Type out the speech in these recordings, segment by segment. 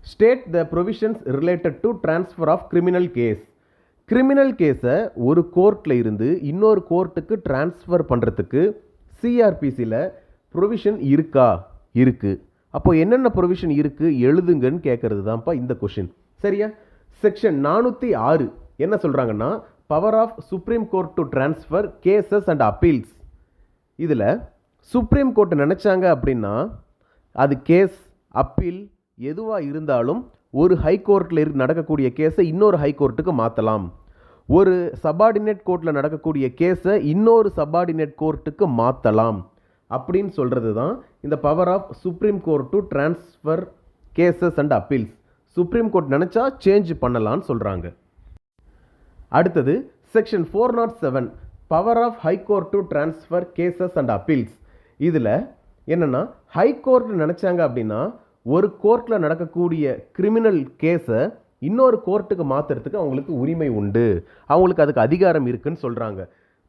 State the provisions related to transfer of criminal case. Criminal கேஸை ஒரு கோர்ட்டில் இருந்து இன்னொரு கோர்ட்டுக்கு ட்ரான்ஸ்ஃபர் பண்ணுறதுக்கு சிஆர்பிசியில் ப்ரொவிஷன் இருக்கா? இருக்குது. அப்போ என்னென்ன ப்ரொவிஷன் இருக்குது எழுதுங்கன்னு கேட்குறது தான்ப்பா இந்த கொஷின். சரியா? செக்ஷன் 406 என்ன சொல்கிறாங்கன்னா, power of supreme court to transfer cases and appeals. இதில் சுப்ரீம் கோர்ட் நினச்சாங்க அப்படின்னா அது கேஸ் அப்பீல் எதுவாக இருந்தாலும் ஒரு ஹை கோர்ட்டில் நடக்கக்கூடிய கேஸை இன்னொரு ஹை கோர்ட்டுக்கு மாற்றலாம். ஒரு சபார்டினேட் கோர்ட்டில் நடக்கக்கூடிய கேஸை இன்னொரு சபார்டினேட் கோர்ட்டுக்கு மாற்றலாம் அப்படின்னு சொல்கிறது தான் இந்த power of supreme court to transfer cases and appeals. Supreme court நினச்சா சேஞ்ச் பண்ணலான்னு சொல்கிறாங்க. அடுத்தது section 407 power of high court to transfer cases and appeals. இதில் என்னென்னா, ஹை கோர்ட் நினச்சாங்க அப்படின்னா ஒரு கோர்ட்டில் நடக்கக்கூடிய கிரிமினல் கேஸை இன்னொரு கோர்ட்டுக்கு மாற்றுறதுக்கு அவங்களுக்கு உரிமை உண்டு, அவங்களுக்கு அதுக்கு அதிகாரம் இருக்குன்னு சொல்கிறாங்க.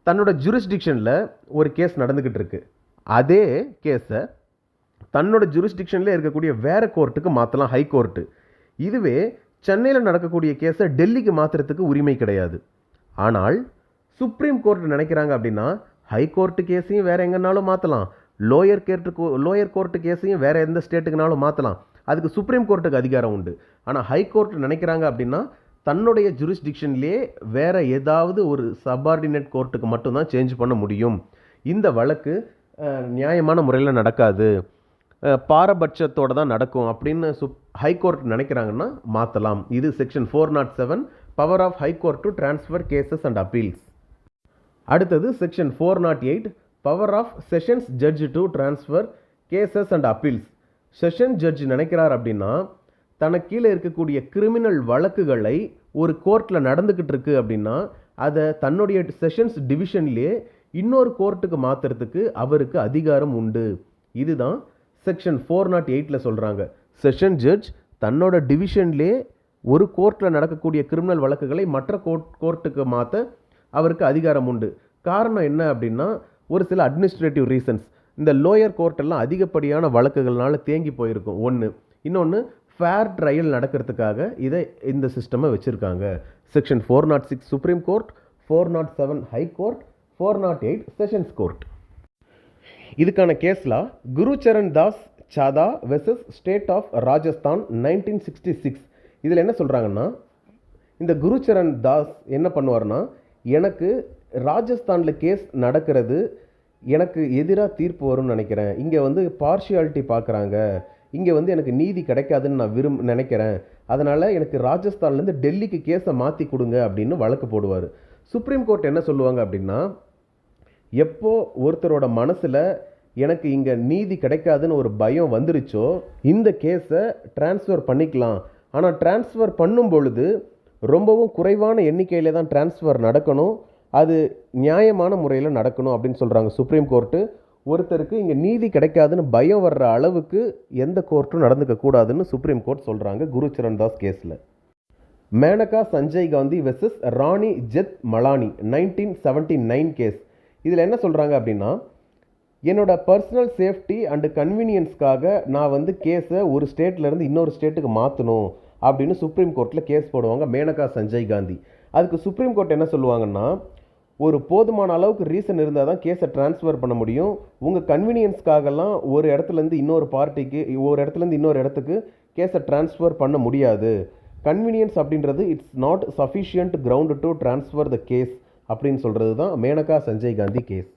தன்னோட ஜூரிஸ்டிக்ஷனில் ஒரு கேஸ் நடந்துக்கிட்டு இருக்கு, அதே கேஸை தன்னோட ஜூரிஸ்டிக்ஷனில் இருக்கக்கூடிய வேறு கோர்ட்டுக்கு மாற்றலாம் ஹை கோர்ட்டு. இதுவே சென்னையில் நடக்கக்கூடிய கேஸை டெல்லிக்கு மாற்றுறதுக்கு உரிமை கிடையாது. ஆனால் சுப்ரீம் கோர்ட் நினைக்கிறாங்க அப்படின்னா ஹை கோர்ட்டு கேஸையும் வேறு எங்கேனாலும் மாற்றலாம், லோயர் கோர்ட்டு கேஸையும் வேறு எந்த ஸ்டேட்டுக்குனாலும் மாற்றலாம். அதுக்கு சுப்ரீம் கோர்ட்டுக்கு அதிகாரம் உண்டு. ஆனால் ஹை கோர்ட் நினைக்கிறாங்க அப்படின்னா தன்னுடைய ஜூரிஸ்டிக்ஷன்லேயே வேறு ஏதாவது ஒரு சபார்டினேட் கோர்ட்டுக்கு மட்டும்தான் சேஞ்ச் பண்ண முடியும். இந்த வழக்கு நியாயமான முறையில் நடக்காது, பாரபட்சத்தோடு தான் நடக்கும் அப்படின்னு ஹை கோர்ட் நினைக்கிறாங்கன்னா மாற்றலாம். இது section 407 power of high court to transfer cases and appeals. அடுத்தது section 408 power of sessions judge to transfer cases and appeals. Session judge நினைக்கிறார் அப்படின்னா தனக்கு கீழே இருக்கக்கூடிய கிரிமினல் வழக்குகளை ஒரு கோர்ட்டில் நடந்துக்கிட்டு இருக்கு அப்படின்னா அதை தன்னுடைய செஷன்ஸ் டிவிஷன்லேயே இன்னொரு கோர்ட்டுக்கு மாற்றுறதுக்கு அவருக்கு அதிகாரம் உண்டு. இதுதான் செக்ஷன் 408 சொல்கிறாங்க. செஷன் ஜட்ஜ் தன்னோட டிவிஷன்லேயே ஒரு கோர்ட்டில் நடக்கக்கூடிய கிரிமினல் வழக்குகளை மற்ற கோர்ட்டுக்கு மாற்ற அவருக்கு அதிகாரம் உண்டு. காரணம் என்ன அப்படின்னா ஒரு சில அட்மினிஸ்ட்ரேட்டிவ் ரீசன்ஸ். இந்த லோயர் கோர்ட்டெல்லாம் அதிகப்படியான வழக்குகள்னால தேங்கி போயிருக்கும் ஒன்று. இன்னொன்று, ஃபேர் ட்ரையல் நடக்கிறதுக்காக இந்த சிஸ்டமை வச்சுருக்காங்க. Section 406 supreme court, 407 high court, 408 sessions court. இதுக்கான கேஸ்லாம் குருச்சரண் தாஸ் சாதா வெர்சஸ் ஸ்டேட் ஆஃப் ராஜஸ்தான் 1966. இதில் என்ன சொல்கிறாங்கன்னா, இந்த குருச்சரண் தாஸ் என்ன பண்ணுவார்னா, எனக்கு ராஜஸ்தானில் கேஸ் நடக்கிறது எனக்கு எதிராக தீர்ப்பு வரும்னு நினைக்கிறேன், இங்கே வந்து பார்ஷியாலிட்டி பார்க்குறாங்க, இங்கே வந்து எனக்கு நீதி கிடைக்காதுன்னு நான் நினைக்கிறேன், அதனால் எனக்கு ராஜஸ்தான்லேருந்து டெல்லிக்கு கேஸை மாற்றி கொடுங்க அப்படின்னு வழக்கு போடுவார். சுப்ரீம் கோர்ட் என்ன சொல்லுவாங்க அப்படின்னா, எப்போ ஒருத்தரோட மனசில் எனக்கு இங்கே நீதி கிடைக்காதுன்னு ஒரு பயம் வந்துருச்சோ இந்த கேஸை ட்ரான்ஸ்ஃபர் பண்ணிக்கலாம். ஆனால் ட்ரான்ஸ்ஃபர் பண்ணும் பொழுது ரொம்பவும் குறைவான எண்ணிக்கையில் தான் ட்ரான்ஸ்ஃபர் நடக்கணும், அது நியாயமான முறையில் நடக்கணும் அப்படின்னு சொல்கிறாங்க சுப்ரீம் கோர்ட்டு. ஒருத்தருக்கு இங்கே நீதி கிடைக்காதுன்னு பயம் வர்ற அளவுக்கு எந்த கோர்ட்டும் நடந்துக்க கூடாதுன்னு சுப்ரீம் கோர்ட் சொல்கிறாங்க குருச்சரண் தாஸ் கேஸில். மேனகா சஞ்சய் காந்தி வெர்சஸ் ராணி ஜெத் மலானி 1979 கேஸ். இதில் என்ன சொல்கிறாங்க அப்படின்னா, என்னோட பர்சனல் சேஃப்டி அண்டு கன்வீனியன்ஸ்க்காக நான் வந்து கேஸை ஒரு ஸ்டேட்லேருந்து இன்னொரு ஸ்டேட்டுக்கு மாற்றணும் அப்படின்னு சுப்ரீம் கோர்ட்டில் கேஸ் போடுவாங்க மேனகா சஞ்சய் காந்தி. அதுக்கு சுப்ரீம் கோர்ட் என்ன சொல்லுவாங்கன்னா, ஒரு போதுமான அளவுக்கு ரீசன் இருந்தால் தான் கேஸை ட்ரான்ஸ்ஃபர் பண்ண முடியும். உங்கள் கன்வீனியன்ஸ்க்காகலாம் ஒரு இடத்துலேருந்து இன்னொரு பார்ட்டிக்கு ஒரு இடத்துலேருந்து இன்னொரு இடத்துக்கு கேஸை ட்ரான்ஸ்ஃபர் பண்ண முடியாது. கன்வீனியன்ஸ் அப்படின்றது it's not sufficient ground to transfer the case அப்படின்னு சொல்கிறது தான் மேனகா சஞ்சய் காந்தி கேஸ்.